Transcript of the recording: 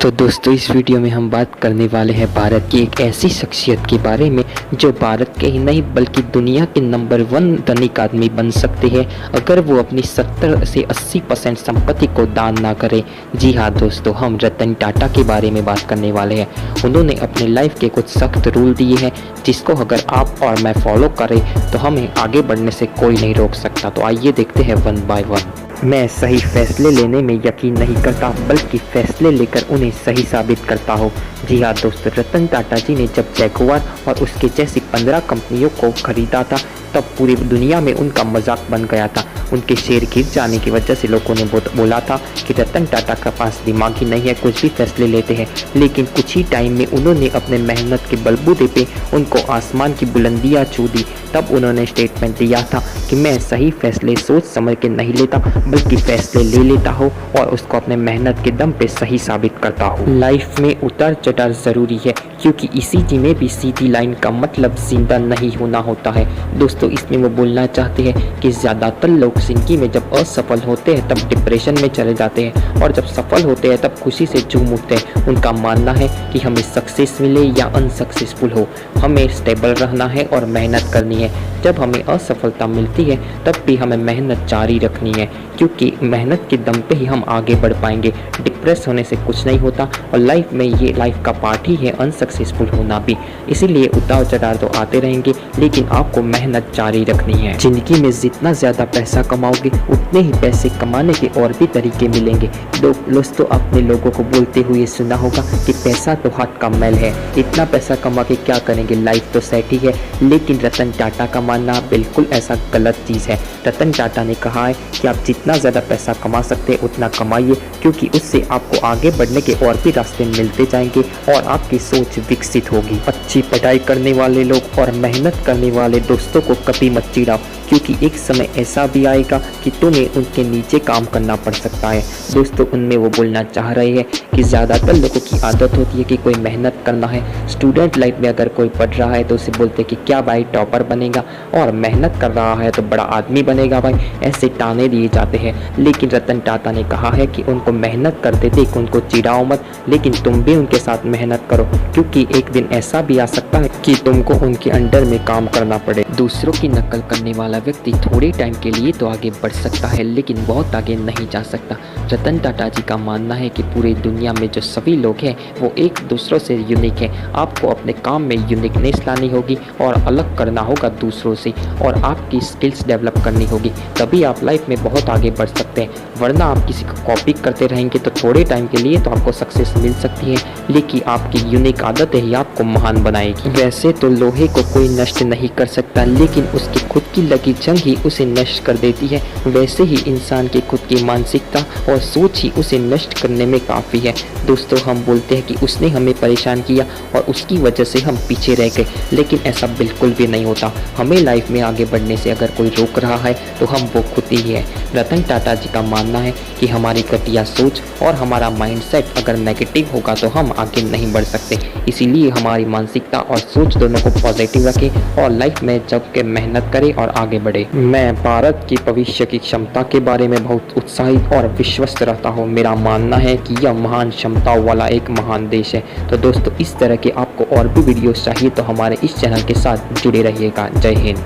तो दोस्तों इस वीडियो में हम बात करने वाले हैं भारत की एक ऐसी शख्सियत के बारे में जो भारत के ही नहीं बल्कि दुनिया के नंबर 1 धनिक आदमी बन सकते हैं अगर वो अपनी 70 से 80% संपत्ति को दान ना करें। जी हाँ दोस्तों, हम रतन टाटा के बारे में बात करने वाले हैं। उन्होंने अपने लाइफ के कुछ सख्त रूल दिए हैं जिसको अगर आप और मैं फॉलो करें तो हमें आगे बढ़ने से कोई नहीं रोक सकता। तो आइए देखते हैं वन बाय वन। मैं सही फैसले लेने में यकीन नहीं करता बल्कि फैसले लेकर उन्हें सही साबित करता हूँ। जी हाँ दोस्तों, रतन टाटा जी ने जब जैगुआर और उसके जैसी 15 कंपनियों को खरीदा था तब पूरी दुनिया में उनका मजाक बन गया था। उनके शेयर गिर जाने की वजह से लोगों ने बोला था कि रतन टाटा का पास दिमाग ही नहीं है, कुछ भी फैसले लेते हैं। लेकिन कुछ ही टाइम में उन्होंने अपने मेहनत के बलबूते पे उनको आसमान की बुलंदियां छू दी। तब उन्होंने स्टेटमेंट दिया था कि मैं सही फैसले सोच समझ के नहीं लेता बल्कि फैसले ले लेता हूँ और उसको अपने मेहनत के दम पे सही साबित करता हूँ। लाइफ में उतार चढ़ाव ज़रूरी है क्योंकि इसी में भी सीधी लाइन का मतलब जिंदा नहीं होना होता है। दोस्तों इसमें वो बोलना चाहते हैं कि ज़्यादातर लोग जिंदगी में जब असफल होते हैं तब डिप्रेशन में चले जाते हैं और जब सफल होते हैं तब खुशी से झूम उठते हैं। उनका मानना है कि हमें सक्सेस मिले या अनसक्सेसफुल हो, हमें स्टेबल रहना है और मेहनत करनी है। जब हमें असफलता मिलती है तब भी हमें मेहनत जारी रखनी है क्योंकि मेहनत के दम पे ही हम आगे बढ़ पाएंगे। डिप्रेस होने से कुछ नहीं होता और लाइफ में ये लाइफ का पार्ट ही है अनसक्सेसफुल होना भी। इसीलिए उतार चढ़ाव तो आते रहेंगे लेकिन आपको मेहनत जारी रखनी है। जिंदगी में जितना ज़्यादा पैसा कमाओगे उतने ही पैसे कमाने के और भी तरीके मिलेंगे। दोस्तों आपने लोगों को बोलते हुए सुना होगा कि पैसा तो हाथ का मैल है, इतना पैसा कमा के क्या करेंगे, लाइफ तो सेट ही है। लेकिन रतन टाटा का मानना बिल्कुल ऐसा गलत चीज़ है। रतन टाटा ने कहा है कि आप जितना ज़्यादा पैसा कमा सकते हैं उतना कमाइए क्योंकि उससे आपको आगे बढ़ने के और भी रास्ते मिलते जाएंगे और आपकी सोच विकसित होगी। अच्छी पढ़ाई करने वाले लोग और मेहनत करने वाले दोस्तों को कभी मत चिढ़ाओ क्योंकि एक समय ऐसा भी आएगा कि तुम्हें उनके नीचे काम करना पड़ सकता है। दोस्तों उनमें वो बोलना चाह रहे हैं कि ज़्यादातर लोगों की आदत होती है कि कोई मेहनत करना है। स्टूडेंट लाइफ में अगर कोई पढ़ रहा है तो उसे बोलते हैं कि क्या भाई टॉपर बनेगा, और मेहनत कर रहा है तो बड़ा आदमी बनेगा भाई, ऐसे ताने दिए जाते हैं। लेकिन रतन टाटा ने कहा है कि उनको मेहनत करते देख उनको चिढ़ाओ मत, लेकिन तुम भी उनके साथ मेहनत करो क्योंकि एक दिन ऐसा भी आ सकता है कि तुमको उनके अंडर में काम करना पड़े। दूसरों की नकल करने वाला व्यक्ति थोड़े टाइम के लिए तो आगे बढ़ सकता है लेकिन बहुत आगे नहीं जा सकता। रतन टाटा जी का मानना है कि पूरी दुनिया में जो सभी लोग हैं वो एक दूसरों से यूनिक है। आपको अपने काम में यूनिकनेस लानी होगी और अलग करना होगा दूसरों से और आपकी स्किल्स डेवलप करनी होगी, तभी आप लाइफ में बहुत आगे बढ़ सकते हैं। वरना आप किसी को कॉपी करते रहेंगे तो थोड़े टाइम के लिए तो आपको सक्सेस मिल सकती है लेकिन आपकी यूनिक आदत ही आपको महान बनाएगी। वैसे तो लोहे को कोई नष्ट नहीं कर सकता लेकिन उसकी खुद की लगी जंग ही उसे नष्ट कर देती है। वैसे ही इंसान की खुद की मानसिकता और सोच ही उसे नष्ट करने में काफ़ी है। दोस्तों हम बोलते हैं कि उसने हमें परेशान किया और उसकी वजह से हम पीछे रह गए, लेकिन ऐसा बिल्कुल भी नहीं होता। हमें लाइफ में आगे बढ़ने से अगर कोई रोक रहा है तो हम वो खुद ही है। रतन टाटा जी का मानना है कि हमारी घटिया सोच और हमारा माइंडसेट अगर नेगेटिव होगा तो हम आगे नहीं बढ़ सकते। इसीलिए हमारी मानसिकता और सोच दोनों को पॉजिटिव रखें और लाइफ में जब के मेहनत करें और आगे बढ़े। मैं भारत की भविष्य की क्षमता के बारे में बहुत उत्साहित और विश्वस्त रहता हूँ। मेरा मानना है कि यह महान क्षमताओं वाला एक महान देश है। तो दोस्तों इस तरह के आपको और भी वीडियोस चाहिए तो हमारे इस चैनल के साथ जुड़े रहिएगा। जय हिंद।